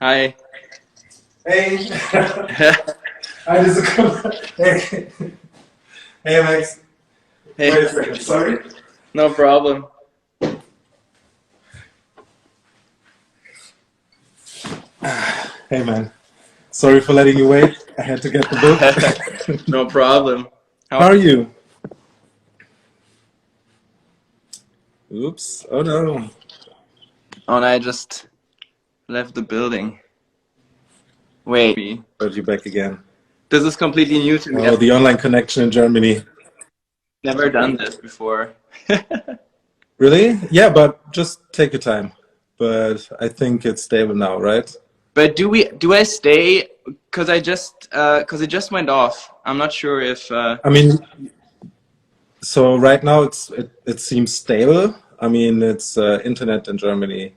Hi. Hey. Hi, this is Hey. Hey, Max. Hey. Wait a second. Sorry. No problem. Hey, man. Sorry for letting you wait. I had to get the book. No problem. How are you? Oops. Oh, no. Oh, and I just left the building. Wait. Got you back again. This is completely new to me. Oh, the online connection in Germany. Never done this before. Really? Yeah, but just take your time. But I think it's stable now, right? But do I stay? Because it just went off. I'm not sure if. I mean, so right now it seems stable. I mean, it's internet in Germany.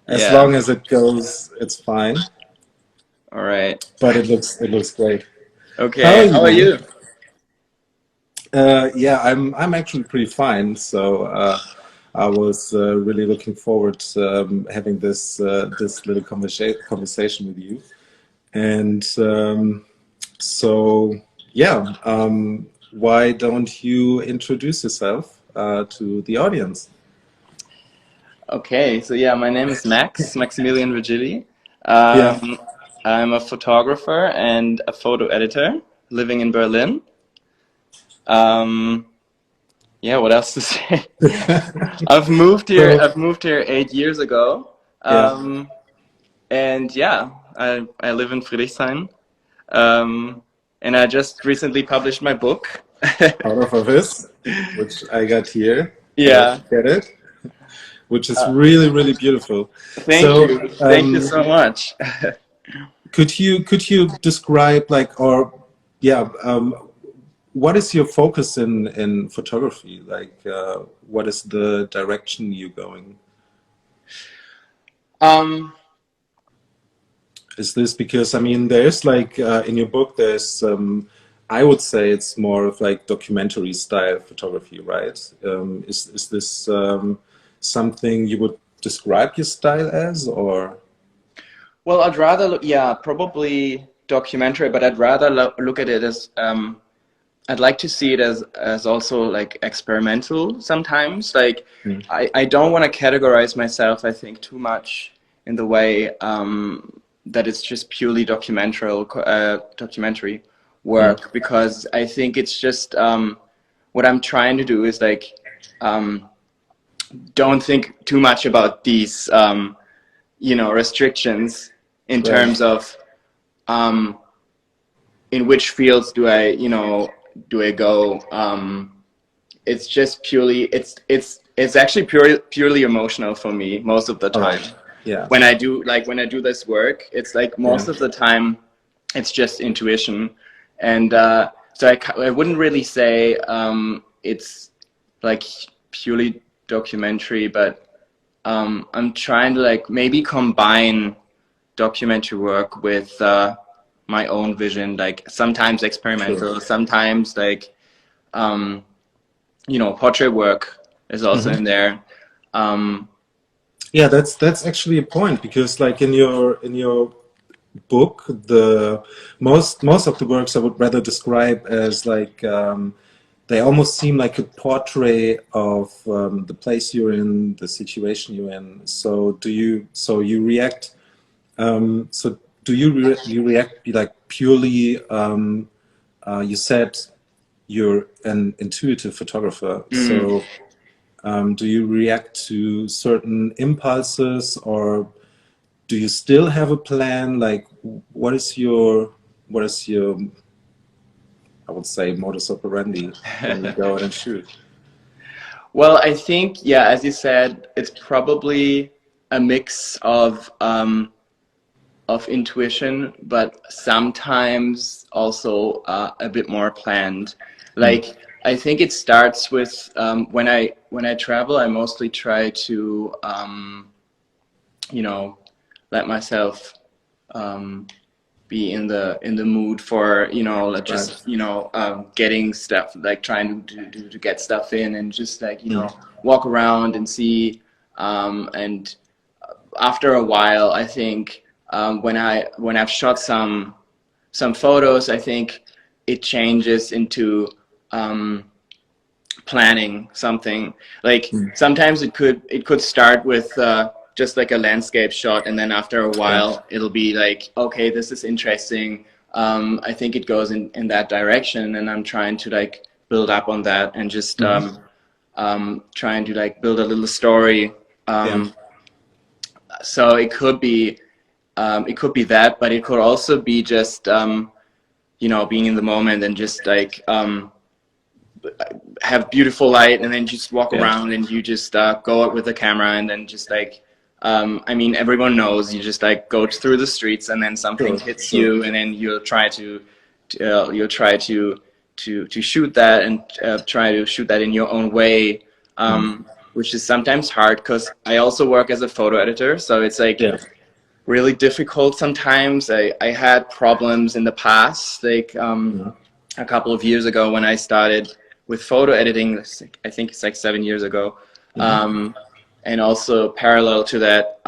As long as it goes, it's fine. All right. But it looks great. Okay. How are you? Yeah, I'm actually pretty fine. So I was really looking forward to having this little conversation with you. And so yeah, why don't you introduce yourself to the audience? Okay. So yeah, my name is Maximilian Virgili. Yeah. I'm a photographer and a photo editor living in Berlin. Yeah, what else to say? I've moved here 8 years ago. And yeah, I live in Friedrichshain. And I just recently published my book. Out of Office, which I got here. Yeah. Get it? Which is really, really beautiful. Thank you. Thank you so much. Could you describe what is your focus in photography? Like, what is the direction you're going? Is this because, I mean, there's like in your book, there's I would say it's more of like documentary style photography, right? Is this something you would describe your style as, or? Well, I'd rather look, yeah, probably documentary, but I'd rather look at it as I'd like to see it as also like experimental sometimes. Like I don't want to categorize myself, I think, too much in the way that it's just purely documentary work, because I think it's just what I'm trying to do is like don't think too much about these restrictions in terms of in which fields do I go. It's just purely it's actually purely emotional for me most of the time. Yeah. When I do this work, it's like most of the time it's just intuition, and so I wouldn't really say it's like purely documentary, but I'm trying to like maybe combine documentary work with my own vision, like sometimes experimental, sometimes like portrait work is also in there. Yeah, that's actually a point, because like in your book, the most of the works I would rather describe as like they almost seem like a portrait of the place you're in, the situation you're in. So you react like purely you said you're an intuitive photographer, so do you react to certain impulses, or do you still have a plan? Like, what is your I would say modus operandi when you go out and shoot? Well, I think, yeah, as you said, it's probably a mix of intuition, but sometimes also a bit more planned. Like, I think it starts with when I travel, I mostly try to let myself be in the mood for just getting stuff, like trying to get stuff in, and just like walk around and see, and after a while I think when I've shot some photos, I think it changes into planning something. Like sometimes it could start with just like a landscape shot, and then after a while it'll be like, okay, this is interesting. I think it goes in that direction, and I'm trying to like build up on that and just trying to like build a little story. So it could be that, but it could also be just you know, being in the moment and just like have beautiful light, and then just walk around and you just go out with the camera, and then just like I mean, everyone knows you just like go through the streets, and then something hits you, and then you'll try to shoot that, and try to shoot that in your own way, which is sometimes hard because I also work as a photo editor, so it's like really difficult sometimes. I had problems in the past, like a couple of years ago when I started with photo editing. I think it's like 7 years ago. And also parallel to that,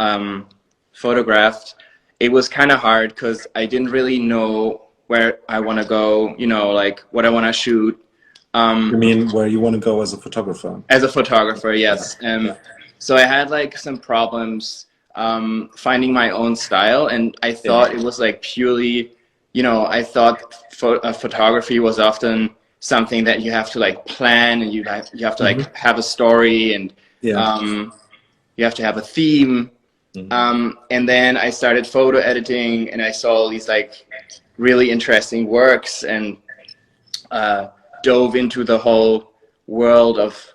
photographed, it was kind of hard because I didn't really know where I want to go, you know, like what I want to shoot. You mean where you want to go as a photographer? As a photographer, yes. So I had like some problems finding my own style, and I thought it was like purely, you know, I thought photography was often something that you have to like plan, and you have to like have a story, and you have to have a theme. And then I started photo editing, and I saw all these like really interesting works, and dove into the whole world of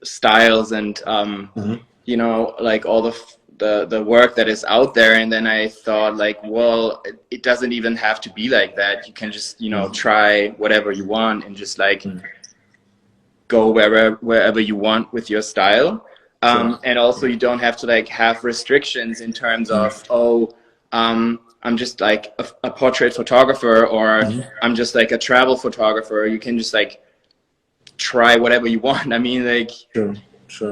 styles and you know, like all the work that is out there. And then I thought like, well, it doesn't even have to be like that. You can just, you know, try whatever you want and just like go wherever you want with your style. And also you don't have to like have restrictions in terms of, I'm just like a portrait photographer, or I'm just like a travel photographer. You can just like try whatever you want. I mean, like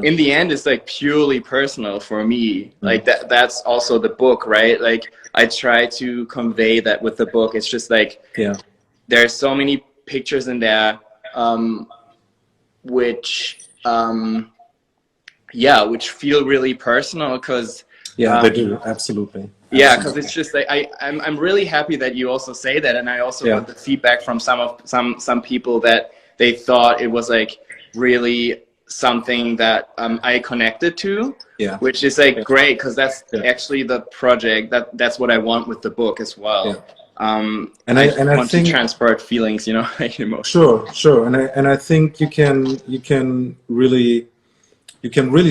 in the end, it's like purely personal for me. Like that's also the book, right? Like I try to convey that with the book. It's just like, there's so many pictures in there, which feel really personal, because they do, absolutely. Yeah, because it's just like I'm really happy that you also say that, and I also got the feedback from some people that they thought it was like really something that I connected to, which is like great, because that's actually the project, that's what I want with the book as well. And I want to transport feelings, you know, like emotions. Sure, and I think you can really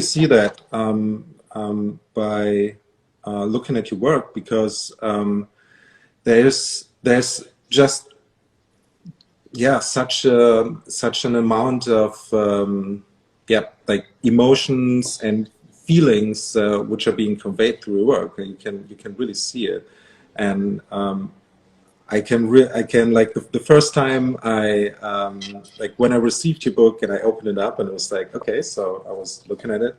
see that by looking at your work, because there's just such an amount of like emotions and feelings which are being conveyed through your work, and you can really see it. And I can like the first time I like when I received your book and I opened it up, and it was like, okay, so I was looking at it,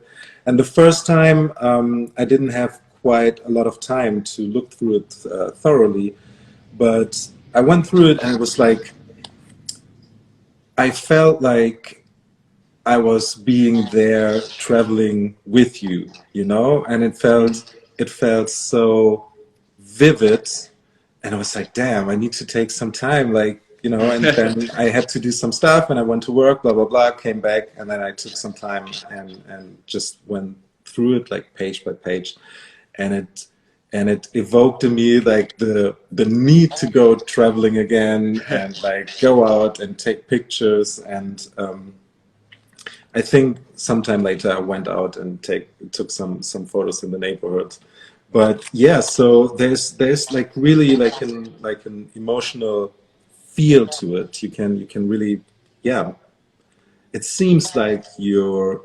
and the first time I didn't have quite a lot of time to look through it thoroughly, but I went through it, and it was like I felt like I was being there traveling with you, you know, and it felt so vivid. And I was like, damn, I need to take some time, like, you know, and then I had to do some stuff, and I went to work, blah, blah, blah, came back, and then I took some time and just went through it like page by page. And it evoked in me like the need to go traveling again and like go out and take pictures. And I think sometime later I went out and took some photos in the neighborhood. But yeah, so there's like really like an emotional feel to it. You can really, it seems like you're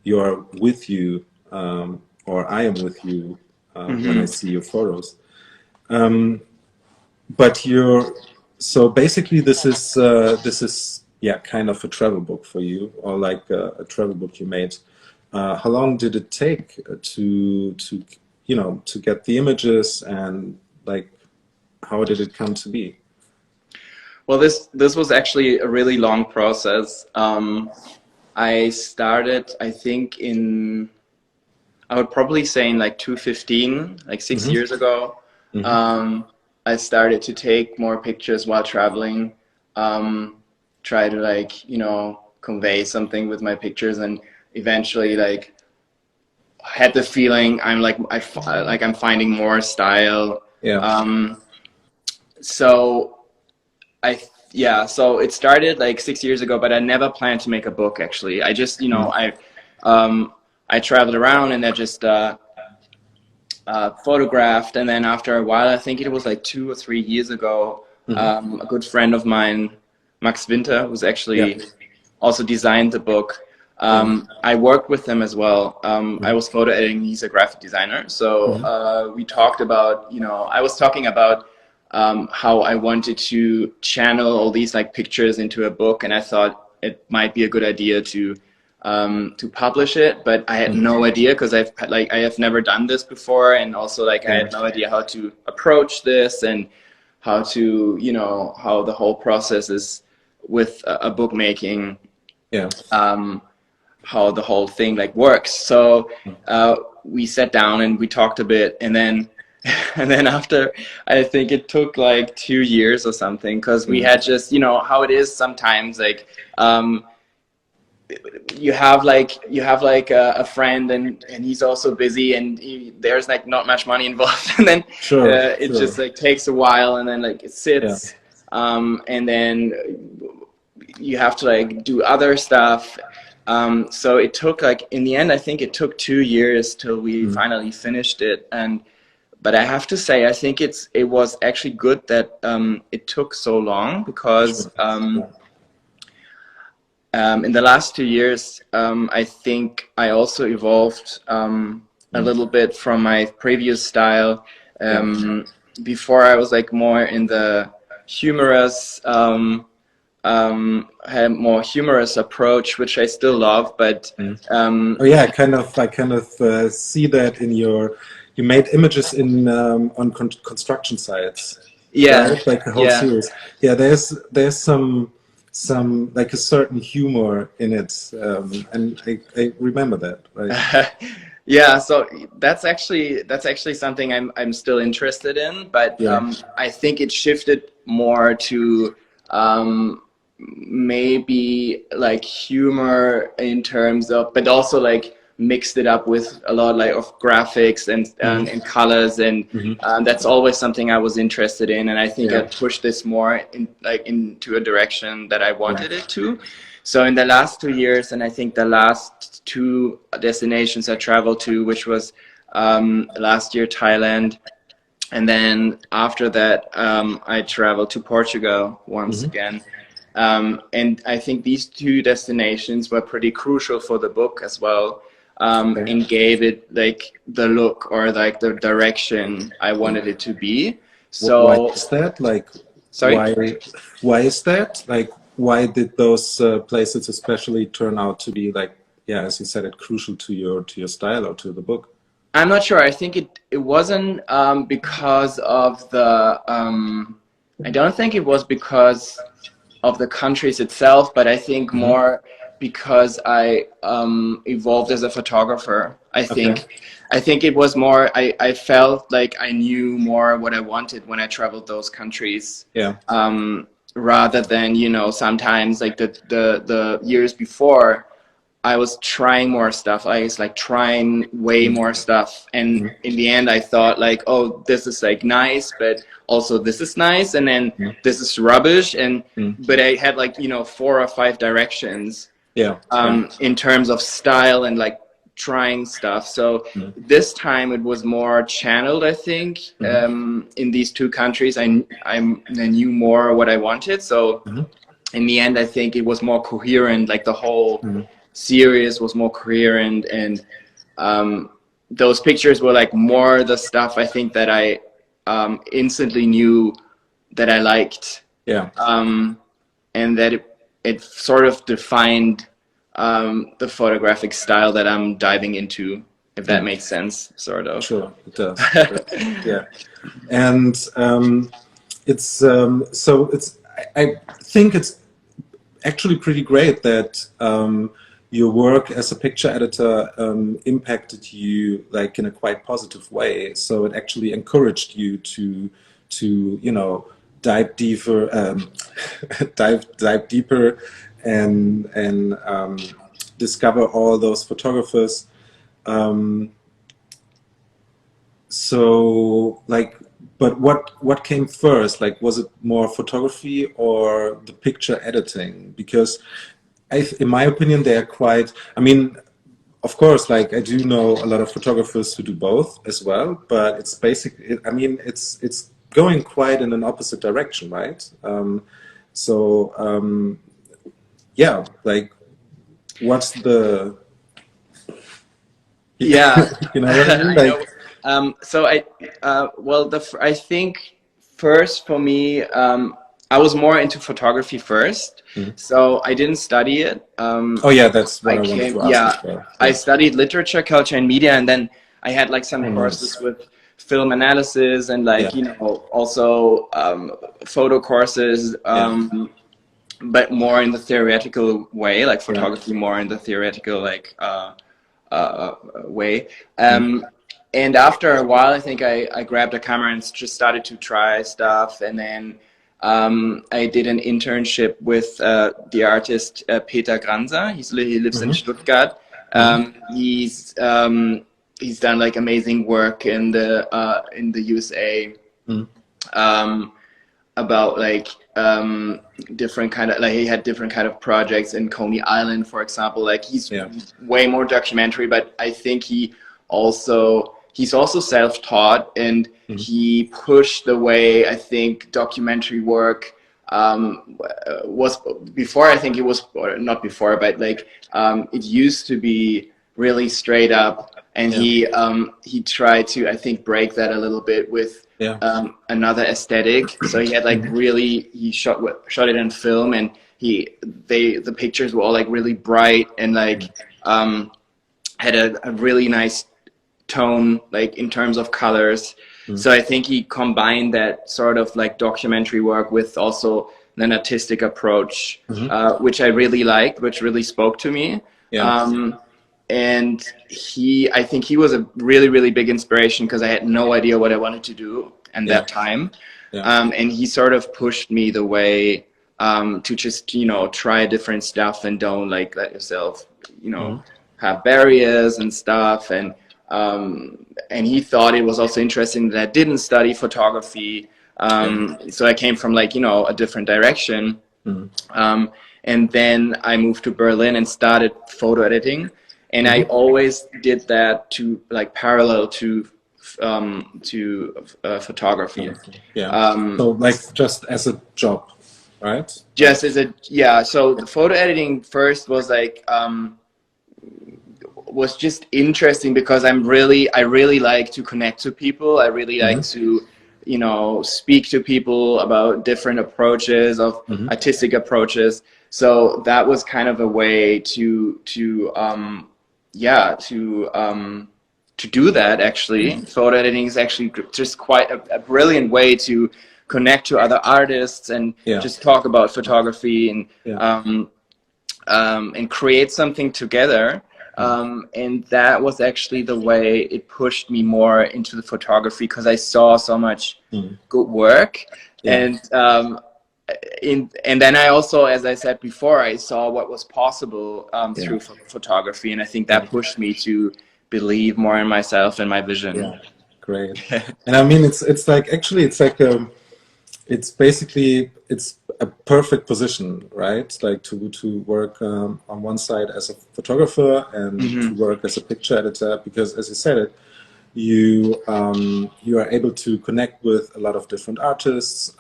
with you, or I am with you when I see your photos. But so basically this is kind of a travel book for you, or like a travel book you made. how long did it take to you know, to get the images, and like how did it come to be? Well, this was actually a really long process. I started, I think, I would probably say in like 2015, like 6 years ago. I started to take more pictures while traveling, try to like, you know, convey something with my pictures, and eventually like had the feeling I'm finding more style. Yeah. So so it started like 6 years ago, but I never planned to make a book actually. I just, you know, I traveled around and I just photographed, and then after a while, I think it was like 2 or 3 years ago, a good friend of mine, Max Winter, who's actually also designed the book. I worked with him as well. I was photo editing. He's a graphic designer. So we talked about, you know, I was talking about how I wanted to channel all these like pictures into a book, and I thought it might be a good idea to publish it, but I had no idea, because I have never done this before, and also like I had no idea how to approach this and how to, you know, how the whole process is with a book making. How the whole thing like works. So we sat down and we talked a bit, and then after, I think it took like 2 years or something, because we had just, you know, how it is sometimes, like you have like a friend, and he's also busy, and there's like not much money involved, and then it just like takes a while, and then like it sits, and then you have to like do other stuff. So it took like, in the end, I think it took 2 years till we finally finished it. But I have to say, I think it was actually good that it took so long, because in the last 2 years, I think I also evolved a little bit from my previous style. Before, I was like more in the humorous, had a more humorous approach, which I still love, but I kind of see that in you made images in on construction sites, right? Like a whole series. There's some like a certain humor in it, and I remember that, right? So that's actually something I'm still interested in, but I think it shifted more to maybe like humor in terms of, but also like mixed it up with a lot like of graphics and colors, and that's always something I was interested in, and I think I pushed this more into a direction that I wanted it to. So in the last 2 years, and I think the last 2 destinations I traveled to, which was last year Thailand, and then after that I traveled to Portugal once again. And I think these 2 destinations were pretty crucial for the book as well, and gave it like the look, or like the direction I wanted it to be. So why is that? Like, sorry? Why is that? Like, why did those places especially turn out to be like, as you said, crucial to your style or to the book? I'm not sure. I think it wasn't because of the. I don't think it was because of the countries itself, but I think more because I evolved as a photographer. I think it was more, I felt like I knew more what I wanted when I traveled those countries. Rather than, you know, sometimes like the years before, I was trying more stuff. I was like trying way more stuff, and in the end I thought like, oh, this is like nice, but also this is nice, and then this is rubbish, and but I had like, you know, 4 or 5 directions in terms of style and like trying stuff. So this time it was more channeled, I think. In these 2 countries I knew more what I wanted, so in the end I think it was more coherent, like the whole series was more coherent, and those pictures were like more the stuff I think that I instantly knew that I liked, and that it sort of defined the photographic style that I'm diving into, if that makes sense, sort of. Sure, it does. Yeah, and it's so it's. I think it's actually pretty great that your work as a picture editor impacted you like in a quite positive way. So it actually encouraged you to you know dive deeper, dive deeper, and discover all those photographers. So like, but what came first? Like, was it more photography or the picture editing? Because in my opinion, they are quite, I mean, of course, like I do know a lot of photographers who do both as well, but it's basically, I mean, it's going quite in an opposite direction, right? Yeah, like what's the, Yeah, you know what I mean? I Like, know. So well, I think first for me, I was more into photography first. So I didn't study it. oh yeah, that's what I wanted to ask as well. I studied literature, culture, and media, and then I had like some courses with film analysis and like you know also photo courses, but more in the theoretical way, like photography more in the theoretical like way. And after a while, I think I grabbed a camera and just started to try stuff. And then I did an internship with the artist Peter Granza. He lives in Stuttgart. He's done like amazing work in the USA about like different kind of like he had different kind of projects in Coney Island, for example. Like he's way more documentary, but I think he's also self-taught, and he pushed the way I think documentary work was before. I think it was, or not before, but like it used to be really straight up, and he tried to, I think, break that a little bit with another aesthetic. So he had like he shot it in film, and the pictures were all like really bright and like had a really nice tone, like in terms of colors. So I think he combined that sort of like documentary work with also an artistic approach, which I really liked, which really spoke to me. And I think he was a really, really big inspiration, because I had no idea what I wanted to do at that time. And he sort of pushed me the way to just, you know, try different stuff and don't like let yourself, you know, have barriers and stuff. And he thought it was also interesting that I didn't study photography. So I came from like, you know, a different direction. And then I moved to Berlin and started photo editing. And I always did that to like parallel to photography. So like just as a job, right? Just as so the photo editing first was like was just interesting because I really like to connect to people. I really like to, you know, speak to people about different approaches of artistic approaches. So that was kind of a way to do that. Actually, photo editing is actually just quite a brilliant way to connect to other artists and just talk about photography and create something together. And that was actually the way it pushed me more into the photography, because I saw so much good work. And then I also, as I said before, I saw what was possible through photography, and I think that pushed me to believe more in myself and my vision. Great. And I mean, it's like actually it's like it's basically a perfect position, right? Like to work on one side as a photographer and to work as a picture editor, because as you said it, you are able to connect with a lot of different artists,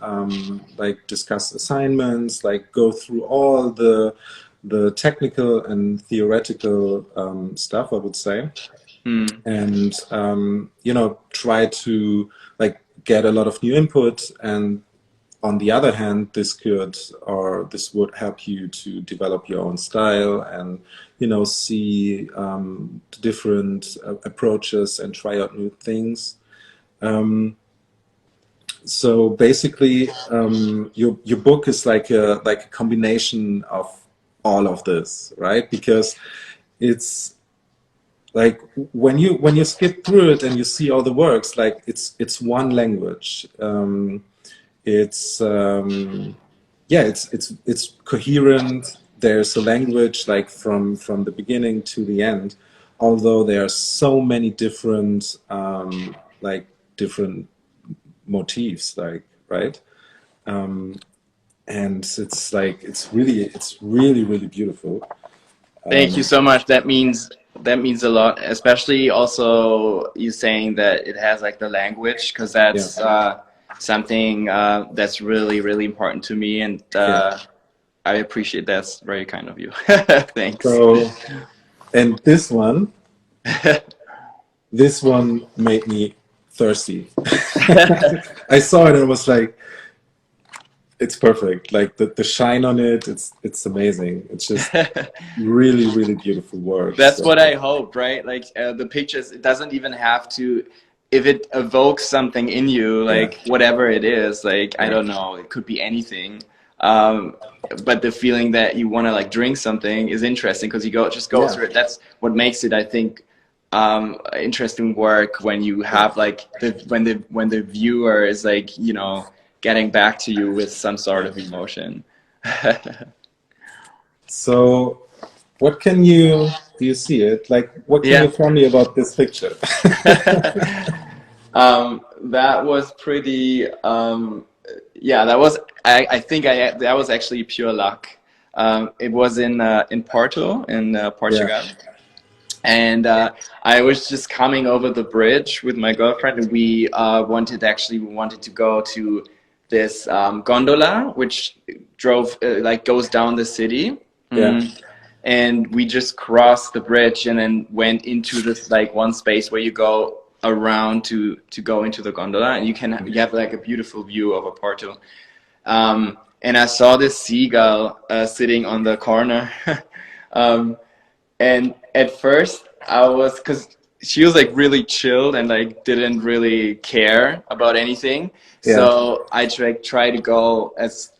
like discuss assignments, like go through all the technical and theoretical stuff, I would say, and you know, try to like get a lot of new input and on the other hand, this would help you to develop your own style and, you know, see different approaches and try out new things. So basically, your book is like a combination of all of this, right? Because it's like when you skip through it and you see all the works, like it's one language. It's it's coherent. There's a language like from the beginning to the end, although there are so many different different motifs, like, right? And it's like it's really beautiful. Thank you so much. That means a lot, especially also you saying that it has like the language, because that's something that's really important to me, and I appreciate that. That's very kind of you. Thanks. So, and this one made me thirsty. I saw it and I was like, it's perfect. Like the shine on it, it's amazing. It's just really beautiful work. That's what I hope, right? Like the pictures, it doesn't even have to, if it evokes something in you, like whatever it is, like I don't know, it could be anything. But the feeling that you want to like drink something is interesting, because you just go through it. That's what makes it, I think, interesting work, when you have like when the viewer is like, you know, getting back to you with some sort of emotion. So what can do you see it? Like, what can you tell me about this picture? That was pretty, that was, I think that was actually pure luck. It was in Porto, in Portugal. And I was just coming over the bridge with my girlfriend, and we wanted to go to this gondola, which goes down the city. And we just crossed the bridge and then went into this like one space where you go around to go into the gondola, and you have like a beautiful view over Porto. And I saw this seagull sitting on the corner. And at first because she was like really chilled and like didn't really care about anything. So I tried to go as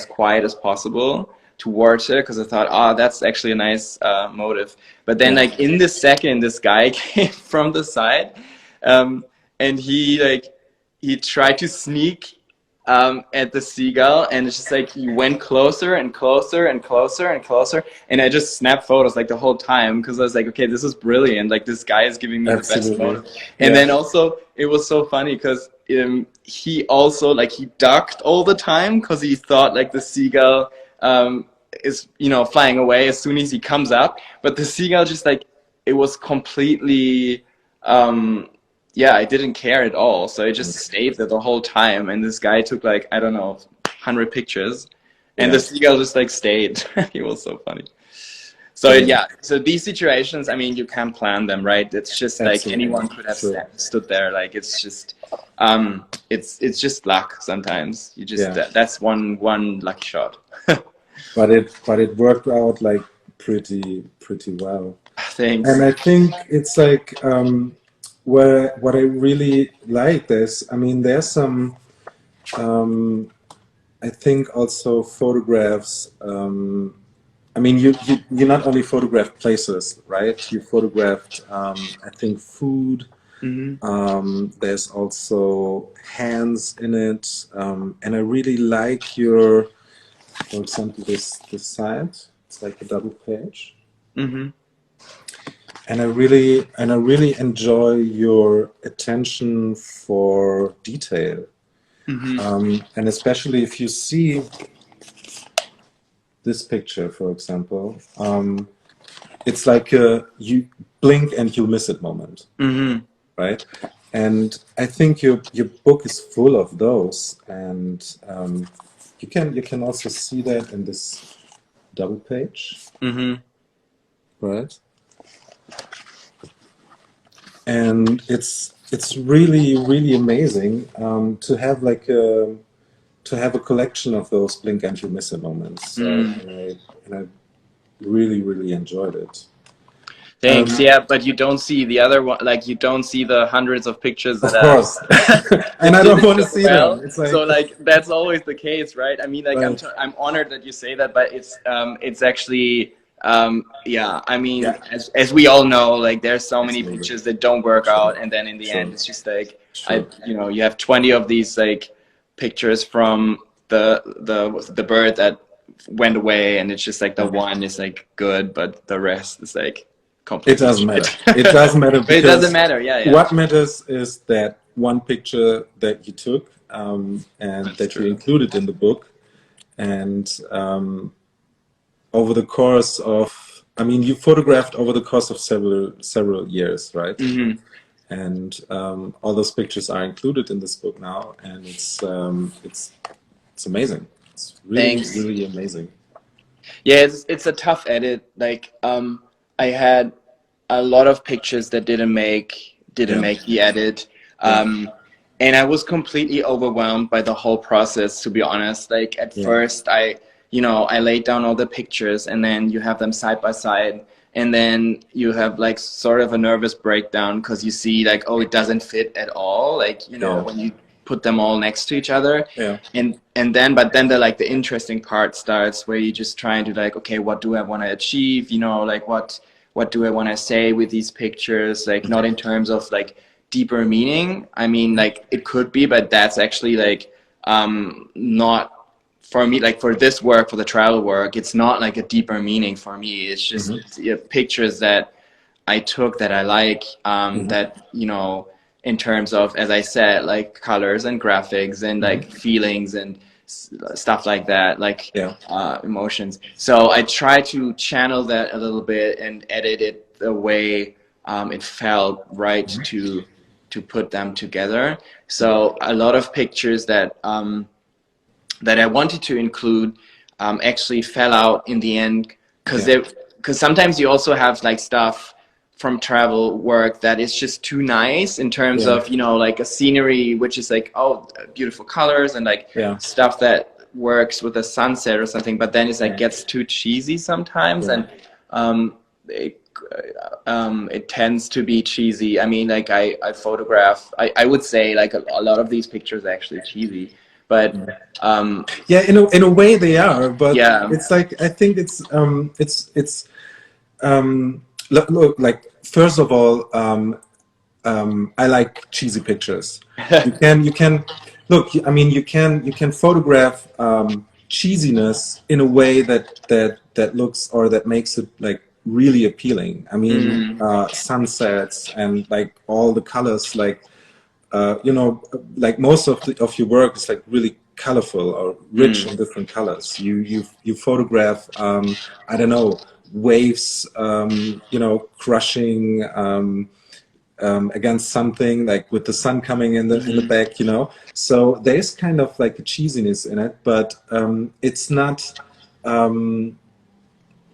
quiet as possible towards her, because I thought, that's actually a nice motive. But then like in this second, this guy came from the side, and he tried to sneak at the seagull, and it's just like he went closer and closer and closer and closer, and I just snapped photos like the whole time, because I was like, okay, this is brilliant, like this guy is giving me the best photo. And then also it was so funny because he also like he ducked all the time, because he thought like the seagull is, you know, flying away as soon as he comes up, but the seagull just like, it was completely I didn't care at all. So I just stayed there the whole time. And this guy took like, I don't know, 100 pictures. And the seagull just like stayed. He was so funny. So so these situations, I mean, you can't plan them, right? It's just like anyone could have stood there. Like it's just, it's just luck sometimes. You just, that's one lucky shot. But it worked out like pretty well. Thanks. And I think it's like, what I really like there's some I think also photographs. I mean, you not only photographed places, right? You photographed I think food. There's also hands in it, and I really like for example, this side. It's like a double page. And I really enjoy your attention for detail. And especially if you see this picture, for example, it's like you blink and you'll miss it moment, right? And I think your book is full of those, and you can also see that in this double page, right? And it's really amazing to have like a to have a collection of those blink and you miss it moments. And I really, really enjoyed it. Thanks. Yeah, but you don't see the other one. Like you don't see the hundreds of pictures that of course. And I don't want to see them. It's like, so like that's always the case, right? I mean, like right. I'm honored that you say that, but it's actually yeah. I mean, as we all know, like there's so many pictures that don't work out, and then in the end, it's just like you have 20 of these like pictures from the bird that went away, and it's just like the one is like good, but the rest is like. It doesn't matter. It doesn't matter. But it doesn't matter. Yeah. What matters is that one picture that you took and that's that true. You included in the book, and over the course of, I mean, you photographed over the course of several years, right? Mm-hmm. And all those pictures are included in this book now, and it's amazing. It's really really amazing. Yeah, it's a tough edit. Like I had a lot of pictures that didn't make the edit, and I was completely overwhelmed by the whole process. To be honest, like at first I laid down all the pictures, and then you have them side by side, and then you have like sort of a nervous breakdown because you see like, oh, it doesn't fit at all. Like when you put them all next to each other, and then the interesting part starts where you're just trying to like, okay, what do I want to achieve? Like what do I want to say with these pictures? Like not in terms of like deeper meaning. I mean, like it could be, but that's actually like not for me. Like for this work, for the travel work, it's not like a deeper meaning for me. It's just pictures that I took that I like, that in terms of, as I said, like colors and graphics and like feelings and stuff like that, like emotions. So I try to channel that a little bit and edit it the way it felt right to put them together. So a lot of pictures that that I wanted to include actually fell out in the end, because sometimes you also have like stuff from travel work that is just too nice in terms of like a scenery which is like, oh, beautiful colors and like stuff that works with a sunset or something, but then it's like gets too cheesy sometimes, and it tends to be cheesy. I mean, like I photograph, I would say like a lot of these pictures are actually cheesy, but in a way they are, but it's like, I think it's look, like first of all, I like cheesy pictures. You can look. I mean, you can photograph cheesiness in a way that looks, or that makes it like really appealing. I mean, sunsets and like all the colors, like like most of your work is like really colorful or rich in different colors. You photograph I don't know, waves crushing against something, like with the sun coming in the back, so there's kind of like a cheesiness in it, but it's not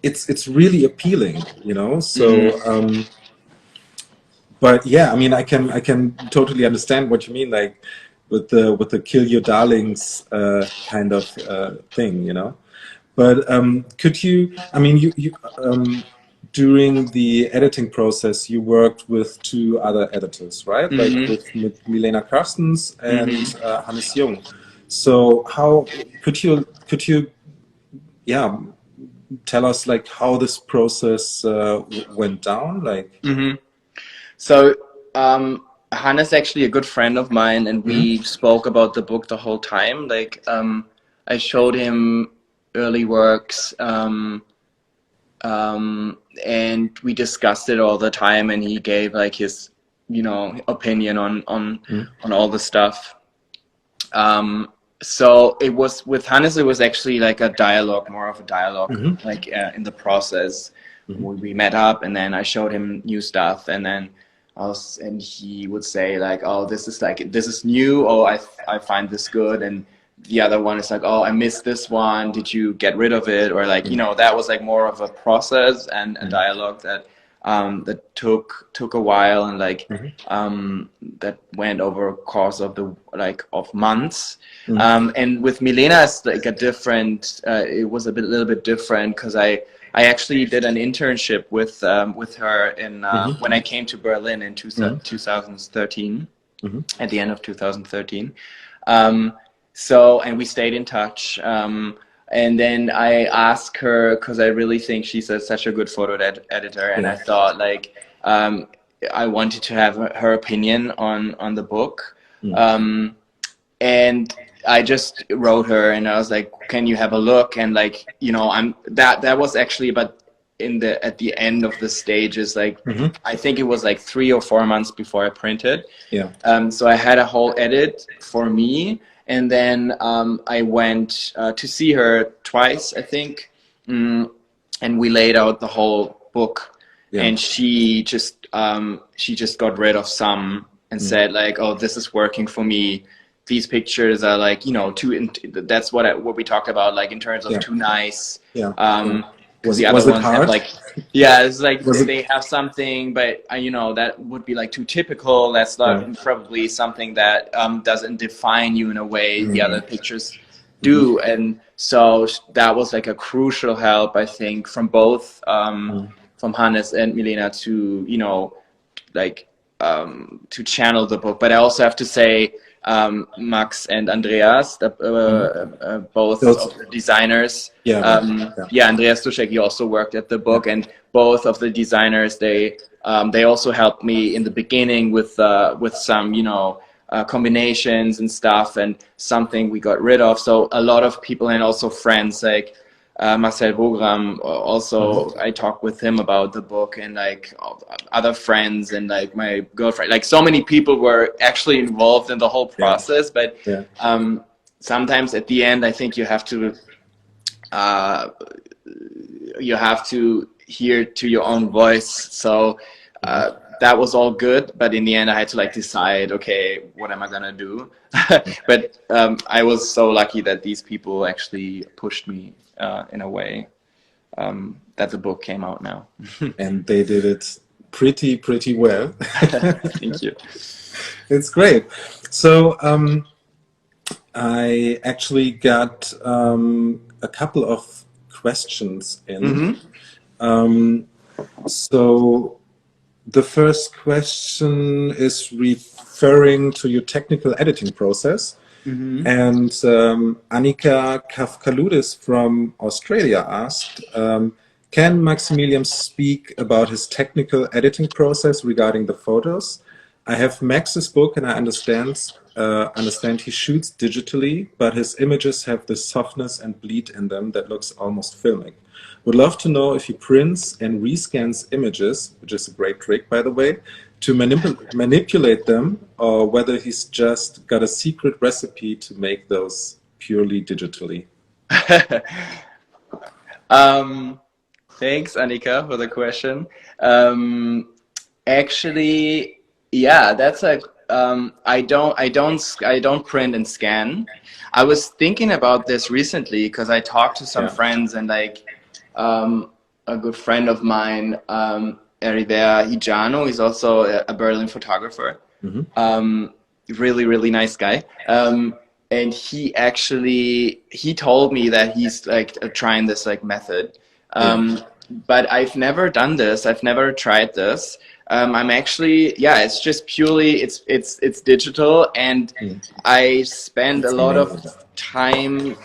it's really appealing, so but yeah, I mean, I can totally understand what you mean, like with the kill your darlings kind of thing, But could you? I mean, you during the editing process, you worked with two other editors, right? Like with Milena Carstens and Hannes Jung. So how could you tell us like how this process went down? Like, so Hannes is actually a good friend of mine, and we spoke about the book the whole time. Like I showed him early works, and we discussed it all the time, and he gave like his opinion on all the stuff. So it was with Hannes, it was actually like a dialogue, more of a dialogue, like in the process. We met up, and then I showed him new stuff, and then and he would say like, oh, this is new, oh, I find this good, and the other one is like, oh, I missed this one, did you get rid of it? Or like, that was like more of a process and a dialogue that that took a while, and like that went over a course of of months. And with Milena, it's like a different. It was a little bit different because I actually did an internship with her in when I came to Berlin in 2013, at the end of 2013. So, and we stayed in touch. And then I asked her, because I really think she's such a good photo editor, and I thought like I wanted to have her opinion on the book. And I just wrote her, and I was like, "Can you have a look?" And like, you know, that was actually about at the end of the stages. Like, I think it was like 3 or 4 months before I printed. So I had a whole edit for me. And then I went to see her twice, I think, and we laid out the whole book. And she just got rid of some and said like, "Oh, this is working for me. These pictures are like, you know, that's what we talked about, like in terms of too nice." Because the other ones have like, it's like they have something, but you know, that would be like too typical. That's not probably something that doesn't define you in a way the other pictures do. And so that was like a crucial help, I think, from both from Hannes and Milena to, you know, like to channel the book. But I also have to say, Max and Andreas, both of the designers. Andreas Duschek, he also worked at the book, and both of the designers, they also helped me in the beginning with some, you know, combinations and stuff, and something we got rid of. So a lot of people, and also friends like Marcel Wogram, also I talked with him about the book, and like other friends, and like my girlfriend, like so many people were actually involved in the whole process. But sometimes at the end, I think you have to hear to your own voice. So that was all good, but in the end I had to like decide, okay, what am I gonna do? But I was so lucky that these people actually pushed me in a way that the book came out now. And they did it pretty well. Thank you. It's great. So I actually got a couple of questions in. So the first question is referring to your technical editing process. And Annika Kafkaludis from Australia asked, can Maximilian speak about his technical editing process regarding the photos? I have Max's book, and I understand he shoots digitally, but his images have this softness and bleed in them that looks almost filmic. Would love to know if he prints and rescans images, which is a great trick, by the way, to manipulate them, or whether he's just got a secret recipe to make those purely digitally. Thanks, Annika, for the question. Actually, yeah, that's like I don't print and scan. I was thinking about this recently because I talked to some friends, and like a good friend of mine, Heribert Hijano, is also a Berlin photographer. Really nice guy. And he told me that he's like trying this like method. But I've never done this. I've never tried this. I'm actually, it's just purely, it's digital, and I spend a lot of time